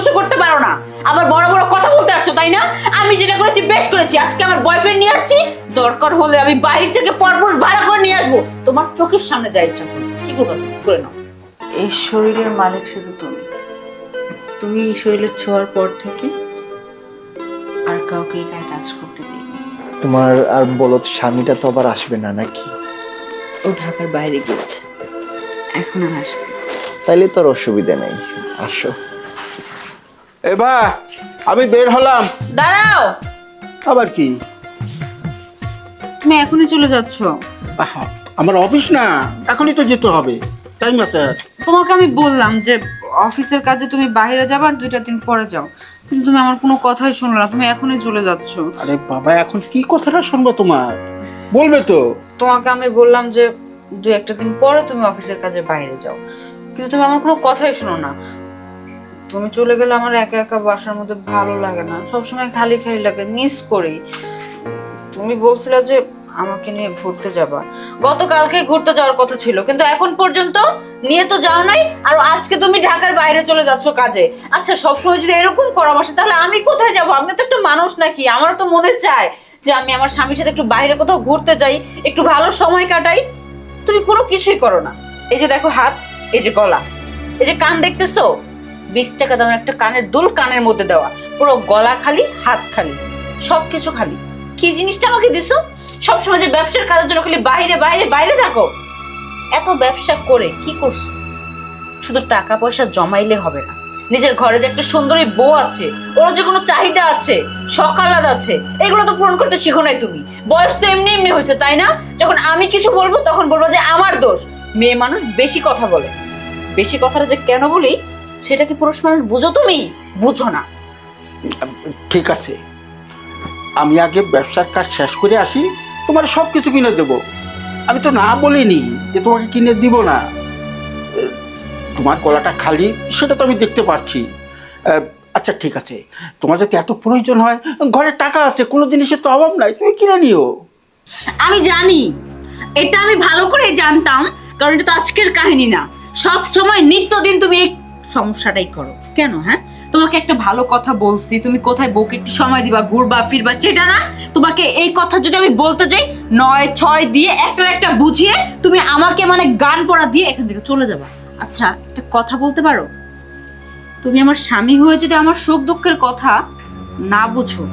সহ্য করতে পারো না, আবার বড় বড় কথা বলতে আসছো তাই না? আমি যেটা করেছি বেশ করেছি, আজকে আমার বয়ফ্রেন্ড নিয়ে আসছি, দরকার হলে আমি বাইরে থেকে পরপর ভাড়া করে নিয়ে আসবো, তোমার চোখের সামনে যা ইচ্ছা করো কি করবো করে নাও। এই শরীরের মালিক শুধু তুমি, তুমি এই শরীরের ছোঁয়ার পর থেকে আর কাউকে গায়ে টাচ করতে দিই। তোমার আর বলো তো, স্বামীটা তো আবার আসবে না নাকি? ও ঢাকার বাইরে গিয়েছে, এখন আর আসবে না। তাইলে তোর অসুবিধা নেই, আসো। এবার আমি বের হলাম। দাঁড়াও, আবার কি? তুমি এখনই চলে যাচ্ছ? আহা, আমার অফিস না, এখনই তো যেতে হবে, টাইম আছে। তোমাকে আমি বললাম যে অফিসের কাজে তুমি বাইরে যাবে আর 2টা দিন পরে যাও, কিন্তু তুমি আমার কোনো কথাই শুনলে না, তুমি এখনই চলে যাচ্ছ। আরে বাবা, এখন কি কথাটা শুনবো তোমার? বলবে তো। তোমাকে আমি বললাম যে 2-1 দিন পরে তুমি অফিসের কাজে বাইরে যাও, কিন্তু তুমি আমার কোনো কথাই শোনো না। তুমি চলে গেলে আমার একা একা বাসার মধ্যে ভালো লাগে না, সবসময় খালি খালি লাগে, মিস করি। তুমি বলছিলে যে আমাকে নিয়ে ঘুরতে যাবা, গতকালকে ঘুরতে যাওয়ার কথা ছিল, কিন্তু এখন পর্যন্ত নিয়ে তো যাও নাই, আর আজকে তুমি ঢাকার বাইরে চলে যাচ্ছ কাজে। আচ্ছা, সবসময় যদি এরকম করো আমার সাথে, তাহলে আমি কোথায় যাবো? আমি তো একটা মানুষ নাকি, আমারও তো মনে চায় যে আমি আমার স্বামীর সাথে একটু বাইরে কোথাও ঘুরতে যাই, একটু ভালো সময় কাটাই। তুমি কোনো কিছুই করো না। এই যে দেখো হাত, এই যে গলা, এই যে কান দেখতেছো, 20 টাকা দামের একটা কানের দুল কানের মধ্যে দেওয়া, পুরো গলা খালি, হাত খালি, সবকিছু খালি। কি জিনিসটা আমাকে দিছো? সবসময় যে ব্যবসার কাজের জন্য খালি বাইরে বাইরে বাইরে থাকো। এত ব্যবসা করে কি করছো? শুধু টাকা পয়সা জমাইলে হবে না, নিজের ঘরে যে একটা সুন্দরী বউ আছে, ওর যে কোনো চাহিদা আছে, শখ আহ্লাদ আছে, এগুলো তো পূরণ করতে শিখো নাই তুমি। বয়স তো এমনি এমনি হয়েছে তাই না? যখন আমি কিছু বলবো তখন বলবো যে আমার দোষ। মেয়ে মানুষ বেশি কথা বলে, বেশি কথাটা যে কেন বলি সেটা কি পুরুষ মানুষ বুঝো? তুমি বুঝো না। ঠিক আছে, আমি আগে ব্যবসার কাজ শেষ করে আসি, তোমার সব কিছু কিনে দেবো। আমি তো না বলিনি যে তোমাকে কিনে দিব না। তোমার গলাটা খালি সেটা তো আমি দেখতে পাচ্ছি। আচ্ছা ঠিক আছে, তোমার যদি এত প্রয়োজন হয়, ঘরে টাকা আছে, কোনো জিনিসের তো অভাব নাই, তুমি কিনে নিও। আমি জানি, এটা আমি ভালো করে জানতাম, কারণ এটা তো আজকের কাহিনী না। সব সময় নিত্যদিন তুমি এই সমস্যাটাই করো কেন? হ্যাঁ, তোমাকে একটা ভালো কথা বলছি, তুমি কোথায় বউকে একটু সময় দিবা, ঘুরবা ফিরবা, সেটা না। তোমাকে এই কথা যদি আমি বলতে যাই, 9-6 দিয়ে একটা বুঝিয়ে তুমি আমাকে মানে গান পড়া দিয়ে এখান থেকে চলে যাবা। আচ্ছা, একটা কথা বলতে পারো? তুমি আমার স্বামী হয়ে যদি আমার সুখ দুঃখের কথা না বুঝো,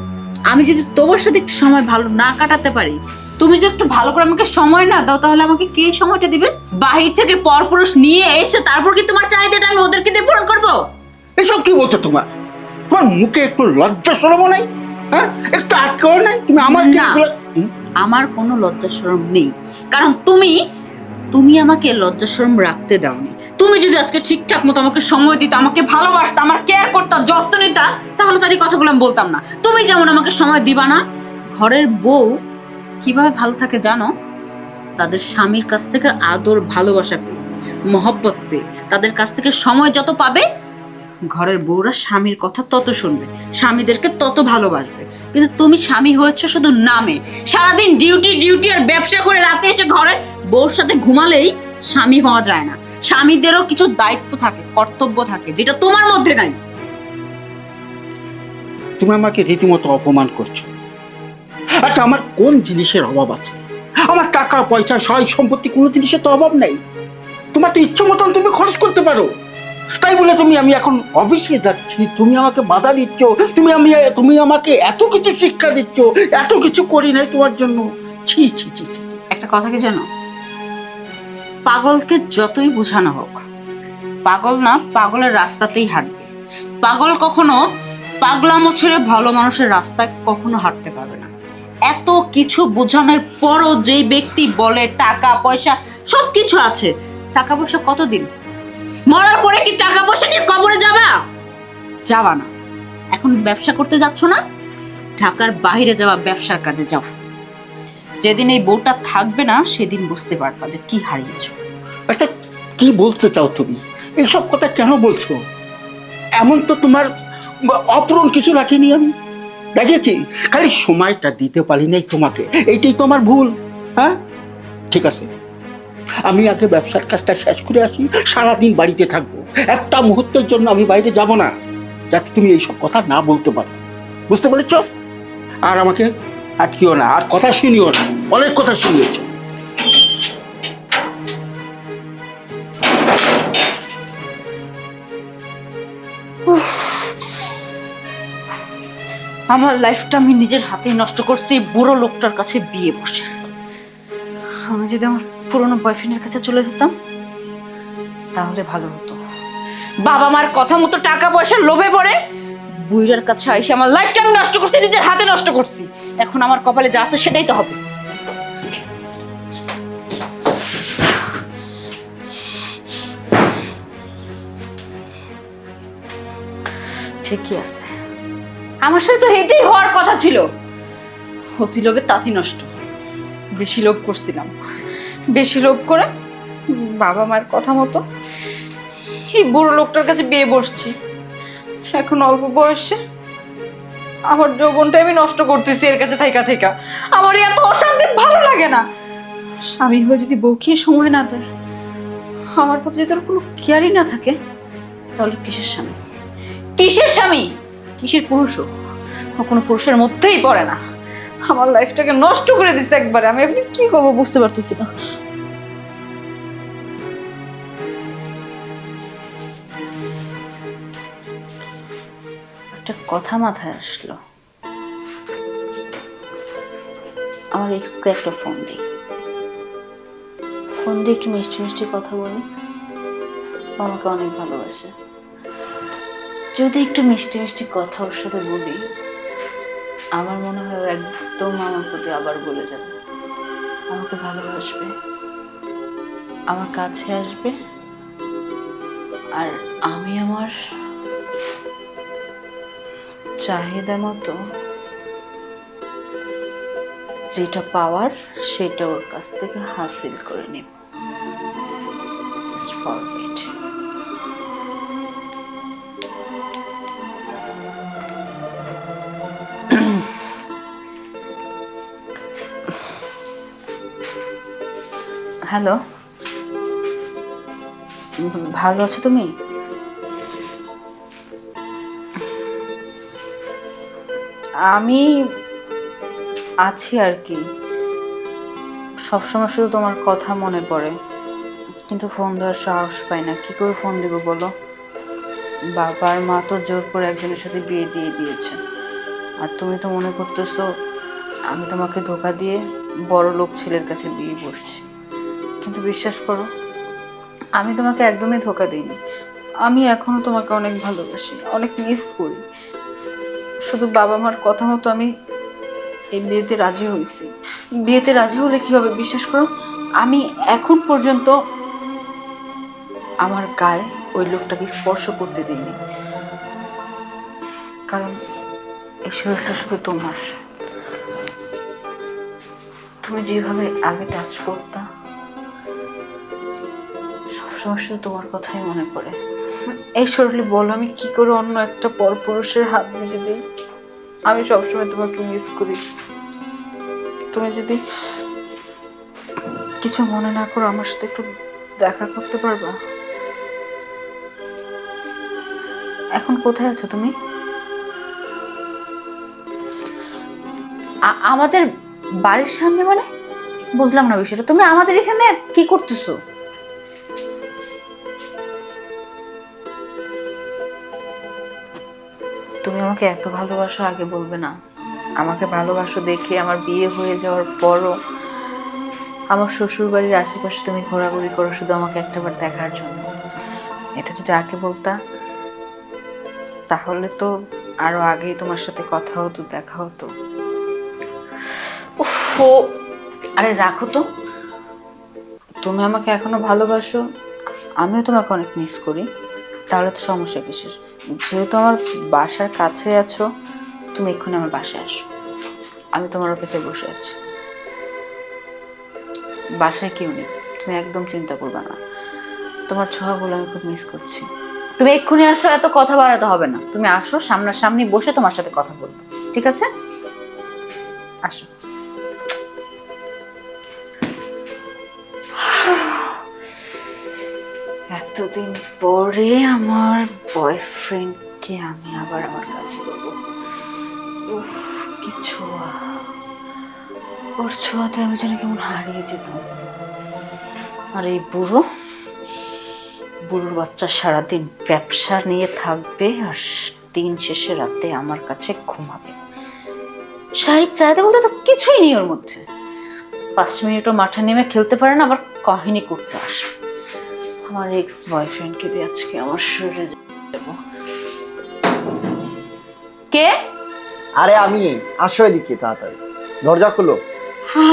আমি যদি তোমার সাথে একটু সময় ভালো না কাটাতে পারি, তুমি যদি একটু ভালো করে আমাকে সময় না দাও, তাহলে আমাকে কে সময়টা দিবে? বাহির থেকে পরপুরুষ নিয়ে এসে তারপর কি তোমার চাহিদাটা আমি ওদেরকে দিয়ে পূরণ করবো? এসব কি বলছো তোমার? তোমার মুখে একটু লজ্জা শরম নাই? হ্যাঁ, একটু আটকাও নাই? তুমি আমার কি না, এগুলো- আমার কোনো লজ্জা শরম নেই, কারণ তুমি আমাকে লজ্জা শরম রাখতে দাওনি। তুমি যদি আজকে ঠিকঠাক মতো আমাকে সময় দিতে, আমাকে ভালোবাসতে, আমার কেয়ার করতে, যত্ন নিতা, তাহলে তার এই কথাগুলো আমি বলতাম না। তুমি যেমন আমাকে সময় দিবা না, ঘরের বউ কিভাবে ভালো থাকে জানো? তাদের স্বামীর কাছ থেকে আদর ভালোবাসা পেয়ে, মহব্বত পেয়ে, তাদের কাছ থেকে সময় যত পাবে, ঘরের বউরা স্বামীর কথা তত শুনবে, স্বামীদেরকে তত ভালোবাসবে। কিন্তু তুমি স্বামী হয়েছে শুধু নামে, সারাদিন ডিউটি ডিউটি আর ব্যবসা করে রাতে এসে ঘরে বউর সাথে ঘুমালেই স্বামী হওয়া যায় না। স্বামীদেরও কিছু দায়িত্ব থাকে, কর্তব্য থাকে, যেটা তোমার মধ্যে নাই। তুমি আমাকে রীতিমতো অপমান করছো। আচ্ছা, আমার কোন জিনিসের অভাব আছে? আমার টাকা পয়সা সয় সম্পত্তি কোনো জিনিসের তো অভাব নেই। তোমার তো ইচ্ছে মতন তুমি খরচ করতে পারো, তাই বলে আমি এখন অফিসে যাচ্ছি, তুমি আমাকে বাধা দিচ্ছ, তুমি আমাকে এত কিছু শিক্ষা দিচ্ছ, এত কিছু করি নাই তোমার জন্য। ছি ছি ছি ছি। একটা কথা কি জানো? পাগলকে যতই বোঝানো হোক, পাগল না পাগলের রাস্তাতেই হাঁটবে। পাগল কখনো পাগলামো ছেড়ে ভালো মানুষের রাস্তায় কখনো হাঁটতে পারবে না। এত কিছু বোঝানোর পরও যেই ব্যক্তি বলে টাকা পয়সা সবকিছু আছে, টাকা পয়সা কতদিন? মরার পরে কি টাকা পয়সা নিয়ে কবরে যাবা? যাবা না। এখন ব্যবসা করতে যাচ্ছ না, ঢাকার বাইরে যাওয়া, ব্যবসার কাজে যাও। যেদিন এই বউটা থাকবে না, সেদিন বুঝতে পারবা যে কি হারিয়েছো। আচ্ছা, কি বলতে চাও তুমি? এইসব কথা কেন বলছো? এমন তো তোমার অপূরণ কিছু রাখিনি আমি, দেখেছি। খালি সময়টা দিতে পারি নাই তোমাকে, এইটাই তোমার ভুল। হ্যাঁ ঠিক আছে, আমি আগে ব্যবসার কাজটা শেষ করে আসি, সারাদিন বাড়িতে থাকবো, একটা মুহূর্তের জন্য আমি বাইরে যাব না। যাতে তুমি এইসব কথা না বলতে পারো, বুঝতে পেরেছ? আর আমাকে আটকিও না, আর কথা শুনিও না, অনেক কথা শুনিয়েছ। আমার লাইফটা আমি নিজের হাতে নষ্ট করছি এই বুড়ো লোকটার কাছে বিয়ে বসে। আমি যদি আমার পুরনো বয়ফ্রেন্ডের কাছে চলে যেতাম তাহলে ভালো হতো। বাবা মার কথা মতো টাকা পয়সার লোভে পড়ে বুইড়ার কাছে আইসে আমার লাইফটা আমি নষ্ট করছি, নিজের হাতে নষ্ট করছি। এখন আমার কপালে যা আছে সেটাই তো হবে। ঠিকই আছে, আমার সাথে তো এটাই হওয়ার কথা ছিল। অতি লোভে তাঁতি নষ্ট। বেশি লোভ করছিলাম, বেশি লোভ করে বাবা মার কথা মতো এই বুড়ো লোকটার কাছে বিয়ে বসছি। এখন অল্প বয়সে আমার যৌবনটা আমি নষ্ট করতেছি এর কাছে থাইকা থাইকা। আমার এত অশান্তি ভালো লাগে না। স্বামী হয়ে যদি বউকে সময় না দেয়, আমার প্রতি যদি ওর কোনো কেয়ারই না থাকে, তাহলে কিসের স্বামী? কিসের স্বামী? কিসের পুরুষও? ও কোনো পুরুষের মধ্যেই পড়ে না। আমার লাইফটাকে নষ্ট করে দিচ্ছে একবারে। আমি এখন কি করবো বুঝতে পারতেছি না। একটা কথা মাথায় আসলো, আমার এক্সকে একটা ফোন দিই। ফোন দিয়ে একটু মিষ্টি মিষ্টি কথা বলি। আমাকে অনেক ভালোবাসে। যদি একটু মিষ্টি মিষ্টি কথা ওর সাথে বলি, আমার মনে হয় ও একদম আমার প্রতি আবার বলে যাবে, আমাকে ভালোবাসবে, আমার কাছে আসবে, আর আমি আমার চাহিদা মতো যেটা পাওয়ার সেটা ওর কাছ থেকে হাসিল করে নেব। Just for wait. হ্যালো, ভালো আছো তুমি? আমি আছি আর কি। সবসময় শুধু তোমার কথা মনে পড়ে, কিন্তু ফোন দেওয়ার সাহস পাই না। কি করে ফোন দিব বলো? বাবার মা তো জোর করে একজনের সাথে বিয়ে দিয়ে দিয়েছে, আর তুমি তো মনে করতেছো আমি তোমাকে ধোকা দিয়ে বড় লোক ছেলের কাছে বিয়ে বসছি। কিন্তু বিশ্বাস করো, আমি তোমাকে একদমই ধোকা দিইনি। আমি এখনো তোমাকে অনেক ভালোবাসি, অনেক মিস করি। শুধু বাবা মার কথা মতো আমি এই বিয়েতে রাজি হয়েছি। বিয়েতে রাজি হলে কি হবে বিশ্বাস করো, আমি এখন পর্যন্ত আমার গায়ে ওই লোকটাকে স্পর্শ করতে দিইনি, কারণ এই শরীরটা শুধু তোমার। তুমি যেভাবে আগে টাচ করতা, সবসময় শুধু তোমার কথাই মনে পড়ে। এই শরীরে বলো আমি কি করে অন্য একটা পরপুরুষের হাত দিতে দিই? আমি সবসময় তোমাকে মিস করি। তুমি যদি কিছু মনে না করো, আমার সাথে একটু দেখা করতে পারবা? এখন কোথায় আছো তুমি? আমাদের বাড়ির সামনে মানে? বুঝলাম না বিষয়টা। তুমি আমাদের এখানে কি করতেছো? তুমি আমাকে এত ভালোবাসো, আগে বলবে না? আমাকে ভালোবাসো দেখে আমার বিয়ে হয়ে যাওয়ার পরও আমার শ্বশুর বাড়ির আশেপাশে তুমি ঘোরাঘুরি করো শুধু আমাকে একটাবার দেখার জন্য। এটা যদি আগে বলতা তাহলে তো আরো আগেই তোমার সাথে কথা হতো, দেখা হতো। উফ, আরে রাখো তো। তুমি আমাকে এখনো ভালোবাসো, আমিও তোমাকে অনেক মিস করি। তাহলে তো সমস্যা কিসের? যেহেতু আমার বাসার কাছে আছো, তুমি এক্ষুনি আমার বাসায় আসো। আমি তোমার অপেক্ষায় বসে আছি। বাসায় কেউ নেই, তুমি একদম চিন্তা করবে না। তোমার ছোঁয়াগুলো আমি খুব মিস করছি। তুমি এক্ষুনি আসো, এত কথা বাড়াতে হবে না। তুমি আসো, সামনাসামনি বসে তোমার সাথে কথা বলবো, ঠিক আছে? আসো। এতদিন পরে আমার বয়ফ্রেন্ড কে আমি আবার আমার কাজ করবো। উফ, কি ছোঁয়া! ওর ছোঁয়াতে আমি যেন কেমন হারিয়ে যেতাম। আর এই বুড়োর বাচ্চা সারাদিন ব্যবসা নিয়ে থাকবে আর দিন শেষে রাতে আমার কাছে ঘুমাবে। শারীরিক চাহিদা বলতে তো কিছুই নেই ওর মধ্যে। 5 মিনিটও মাঠে নেমে খেলতে পারে না, আবার কাহিনী করতে আসে। আমার এক্স বয়ফ্রেন্ডকে দিয়ে আজকে আমার শরীরে যাব। কে? আরে আমি, আসো এদিকে তাড়াতাড়ি, দরজা খুলো।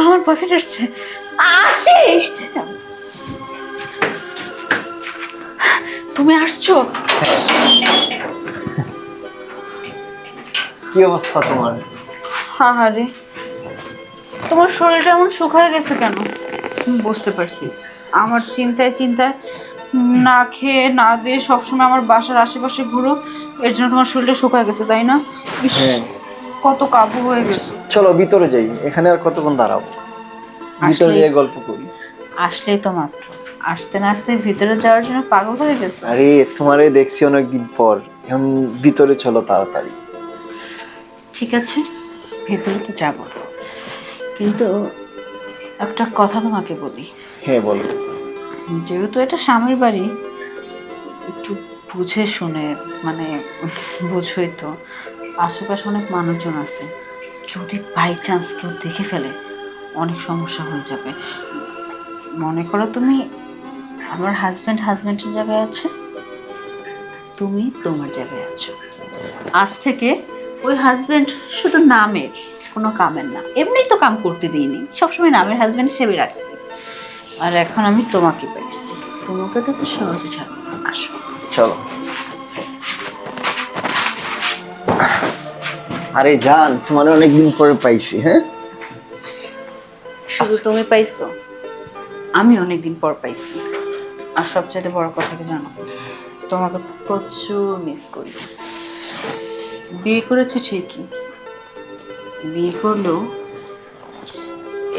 আমার বয়ফ্রেন্ড আসছে। আসি, তুমি আসছো? কি অবস্থা তোমার? আরে তোমার শরীরটা এমন শুকায় গেছে কেন? বুঝতে পারছি, আমার চিন্তায় না খেয়ে না দিয়ে সবসময় আমার বাসার আশেপাশে ঘুরো, এর জন্য তোমার শরীরটা শুকায় গেছে, তাই না? ইস, হ্যাঁ। কত কাবু হয়ে গেছে। চলো ভিতরে যাই, এখানে আর কতক্ষণ দাঁড়াবো? ভিতরে গিয়ে গল্প করি। আসলেই তো মাত্র, আসতে না আসতে ভিতরে যাওয়ার জন্য পাগল হয়ে গেছে। আরে তোমারে দেখছি অনেকদিন পর, এখন ভিতরে চলো তাড়াতাড়ি। ঠিক আছে, ভেতরে তো যাব, কিন্তু একটা কথা তোমাকে বলি। হ্যাঁ বলো। যেহেতু এটা স্বামীর বাড়ি, একটু বুঝে শুনে, মানে বুঝোই তো, আশেপাশে অনেক মানুষজন আছে, যদি বাই চান্স কেউ দেখে ফেলে অনেক সমস্যা হয়ে যাবে। মনে করো তুমি আমার হাজব্যান্ডের জায়গায় আছে, তুমি তোমার জায়গায় আছো। আজ থেকে ওই হাজব্যান্ড শুধু নামের, কোনো কামের না। এমনি তো কাম করতে দিইনি, সবসময় নামের হাজব্যান্ড হিসেবে রাখছি। আর এখন আমি তোমাকে পাইছি, তোমাকে তো সহজে ছাড়বো না। আসো চলো। আরে জান, তোমার অনেকদিন পরে পাইছি। হ্যাঁ, শুধু তুমি পাইছো, আমি অনেকদিন পর পাইছি। আর সবচেয়ে বড় কথা কি জানো, তোমাকে প্রচুর মিস করি। বিয়ে করেছি ঠিকই, বিয়ে করলেও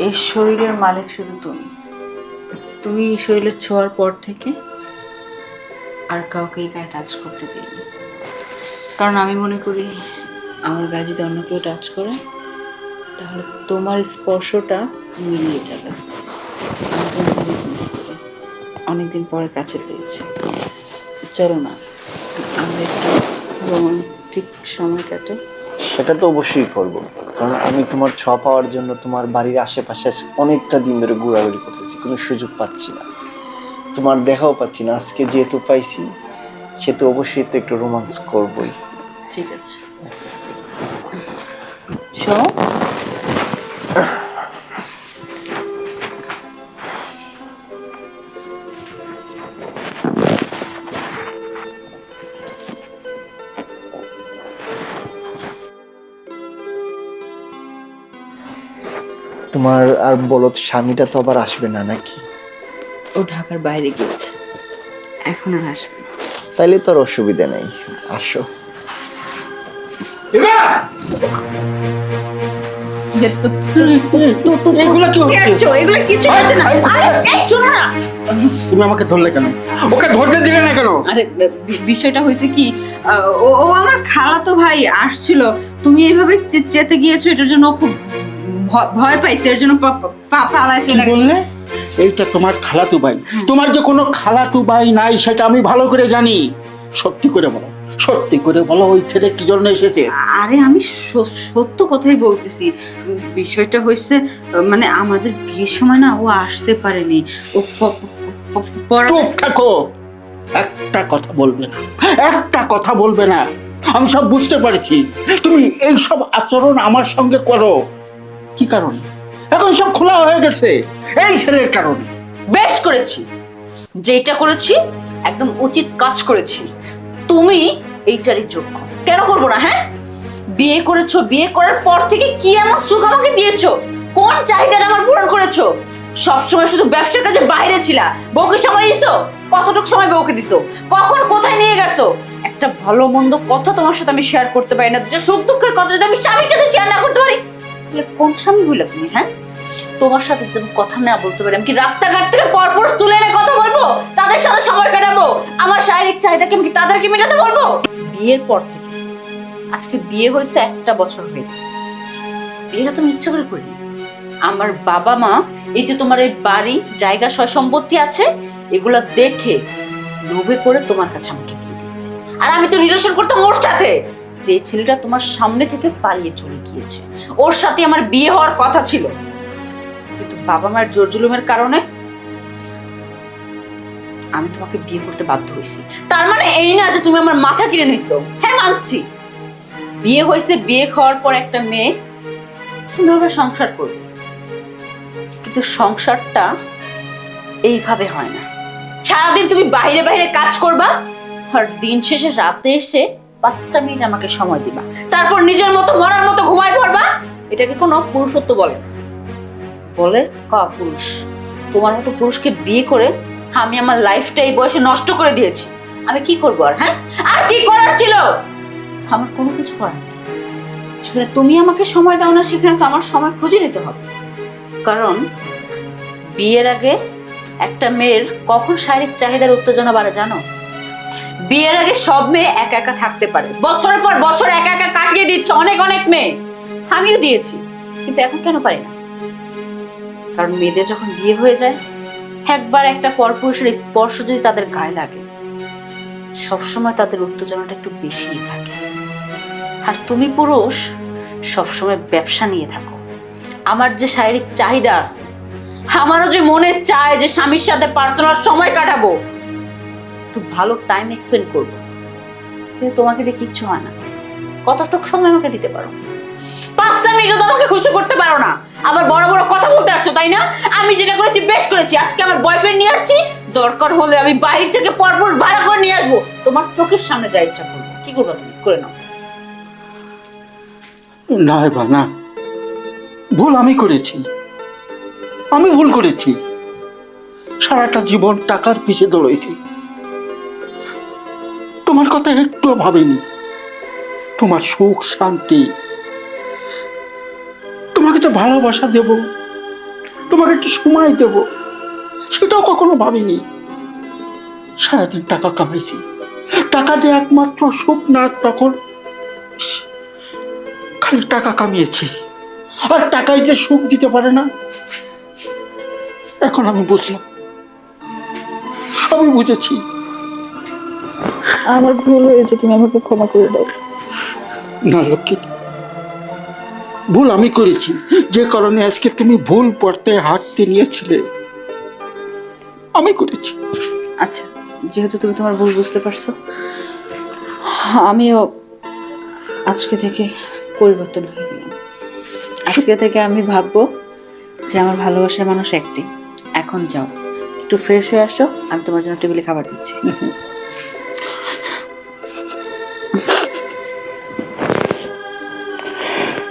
এই শরীরের মালিক শুধু তুমি। তুমি এই শরীরের ছোঁয়ার পর থেকে আর কাউকে এই গায়ে টাচ করতে দিইনি, কারণ আমি মনে করি আমার গায়ে যদি অন্য কেউ টাচ করে তাহলে তোমার স্পর্শটা মিলিয়ে যাবে। আমি তোমাকে অনেক মিস করি, অনেকদিন পরে কাছে পেয়েছি। চলো না, আমরা একটু রোমান্টিক সময় কাটে। সেটা তো অবশ্যই করবো, কারণ আমি তোমার ছোঁয়া পাওয়ার জন্য তোমার বাড়ির আশেপাশে অনেকটা দিন ধরে ঘোরাঘুরি করতেছি, কোনো সুযোগ পাচ্ছি না, তোমার দেখাও পাচ্ছি না। আজকে যেহেতু পাইছি, সেহেতু অবশ্যই তো একটু রোমান্স করবোই। ঠিক আছে, শোনো। তোমার আর বলো, স্বামীটা তো আবার আসবে না নাকি? ও ঢাকার বাইরে গিয়েছে, এখন আর আসবে না। তাইলে তো আর অসুবিধা নেই, আসো। এগুলো কি হচ্ছে? এগুলো কিছু হচ্ছে না। আরে, এই শোনো না। তুমি আমাকে ধরলে কেন? ওকে ধরতে দিলে না কেন? আরে বিষয়টা হয়েছে কি, ও ও আমার খালাতো ভাই আসছিল, তুমি এইভাবে চেতে গিয়েছো, এটার জন্য ও খুব ভয় পাইছে, এর জন্য পালায় চলে গেছে। বললে এইটা তোমার খালাতু ভাই? তোমার যে কোনো খালাতু ভাই নাই সেটা আমি ভালো করে জানি। সত্যি করে বলো, সত্যি করে বলো, ওই ছেলে কি জন্য এসেছে? আরে আমি সত্য কথাই বলতেছি। বিষয়টা হয়েছে, মানে আমাদের বিয়ের সময় না ও আসতে পারেনি। ও চুপ থাকো, একটা কথা বলবে না, একটা কথা বলবে না। আমি সব বুঝতে পারছি, তুমি এই সব আচরণ আমার সঙ্গে করো কি কারণে? এখন সব খোলা হয়ে গেছে এই ছেলের কারণে। বেশ করেছি, যেটা করেছি একদম উচিত কাজ করেছি। তুমি এইটারই যোগ্য। কেন করবো না? হ্যাঁ, বিয়ে করেছো, বিয়ে করার পর থেকে কি এমন সুখ আমাকে দিয়েছো? কোন চাহিদাটা আমার পূরণ করেছো? সবসময় শুধু ব্যবসার কাজে বাইরে ছিলা। বউকে সময় দিছো? কতটুকু সময় বউকে দিছো? কখন কোথায় নিয়ে গেছো? একটা ভালো মন্দ কথা তোমার সাথে আমি শেয়ার করতে পারি না, দুটো সুখ দুঃখের কথা যদি আমি স্বামীর সাথে শেয়ার না করতে পারি, তাহলে কোন স্বামী হইলে তুমি? হ্যাঁ, তোমার সাথে তুমি কথা না বলতে পারি, আমি কি রাস্তাঘাট থেকে পরপর তুলে এনে কথা বলবো? তাদের সাথে সময় কাটাবো? আমার শারীরিক চাহিদাকে আমি কি তাদেরকে মেটাতে বলবো? বিয়ের পর থেকে, আজকে বিয়ে হয়েছে 1 বছর হয়ে গেছে, বিয়েটা তুমি ইচ্ছা করে করিনি। আমার বাবা মা এই যে তোমার এই বাড়ি জায়গা সয় সম্পত্তি আছে এগুলা দেখে লোভে করে তোমার কাছে আমাকে বিয়ে দিয়েছে। আর আমি তো রিলেশন করতাম ওর সাথে, যে ছেলেটা তোমার সামনে থেকে পালিয়ে চলে গিয়েছে, ওর সাথে আমার বিয়ে হওয়ার কথা ছিল, কিন্তু বাবা মার জোর জুলুমের কারণে আমি তোমাকে বিয়ে করতে বাধ্য হয়েছি। তার মানে এই না যে তুমি আমার মাথা কিনে নিছো। হ্যাঁ মানছি, বিয়ে হয়েছে, বিয়ে হওয়ার পর একটা মেয়ে সুন্দরভাবে সংসার করবে, কিন্তু সংসারটা এইভাবে হয় না। সারাদিন তুমি বাইরে বাইরে কাজ করবা, আর দিন শেষে রাতে এসে 5টা মিনিট আমাকে সময় দিবা, তারপর নিজের মতো মরার মতো ঘুমায় পড়বা। এটাকে কোনো পুরুষত্ব বলে না, বলে পুরুষ। তোমার মতো পুরুষকে বিয়ে করে আমি আমার লাইফটা এই বয়সে নষ্ট করে দিয়েছি। আমি কি করবো আর? হ্যাঁ, আর কি করার ছিল? আমার কোনো কিছু করার নেই। যেখানে তুমি আমাকে সময় দাও না সেখানে তো আমার সময় খুঁজে নিতে হবে। কারণ বিয়ের আগে একটা মেয়ের কখন শারীরিক চাহিদার উত্তেজনা বাড়ে জানো? বিয়ের আগে সব মেয়ে একা একা থাকতে পারে, বছরের পর বছর একা একা কাটিয়ে দিচ্ছে অনেক অনেক মেয়ে, আমিও দিয়েছি, কিন্তু এখন কেন পারি না? কারণ মেয়েদের যখন বিয়ে হয়ে যায়, একবার একটা পরপুরুষের স্পর্শ যদি তাদের গায়ে লাগে, সবসময় তাদের উত্তেজনাটা একটু বেশিই থাকে। আর তুমি পুরুষ সবসময় ব্যবসা নিয়ে থাকো। আমার যে শারীরিক চাহিদা আছে, আমারও যে মনে চায় যে স্বামীর সাথে পার্সোনাল সময় কাটাবো, একটু ভালো টাইম এক্সপেন্ড করবো, কিন্তু তোমাকে দিয়ে কিচ্ছু হয় না। কতটুকু সময় আমাকে দিতে পারো? 5টা মিনিটও তো আমাকে খুশি করতে পারো না। আবার বড় বড় কথা বলতে আসছো, তাই না? আমি যেটা করেছি বেশ করেছি। আজকে আমার বয়ফ্রেন্ড নিয়ে আসছি, দরকার হলে আমি বাইরে থেকে পরপর ভাড়া করে নিয়ে আসবো, তোমার চোখের সামনে যা ইচ্ছা করবো। কি করবো তুমি? করে নাও। না এবার না, ভুল আমি করেছি, আমি ভুল করেছি। সারাটা জীবন টাকার পিছে দৌড়েছি, তোমার কথা একটুও ভাবিনি। তোমার সুখ শান্তি, তোমাকে তো ভালোবাসা দেব, তোমাকে একটু সময় দেব, সেটাও কখনো ভাবিনি। সারাদিন টাকা কামাইছি, টাকা যে একমাত্র সুখ না, তখন খালি টাকা কামিয়েছি। আর টাকাই যে সুখ দিতে পারে না, এখন আমি বুঝলাম, সবই বুঝেছি। আমার ভুল হয়েছে, তুমি আমাকে ক্ষমা করে দাও। না লক্ষ্মী, ভুল আমি করেছি, যে কারণে আজকে তুমি ভুল পড়তে হাঁটতে নিয়েছিলে, আমি করেছি। আচ্ছা, যেহেতু তুমি তোমার ভুল বুঝতে পারছো, আমিও আজকে থেকে পরিবর্তন হয়ে গেলাম। আজকে থেকে আমি ভাববো যে আমার ভালোবাসার মানুষ একটি। এখন যাও, একটু ফ্রেশ হয়ে আসো, আমি তোমার জন্য টেবিলে খাবার দিচ্ছি।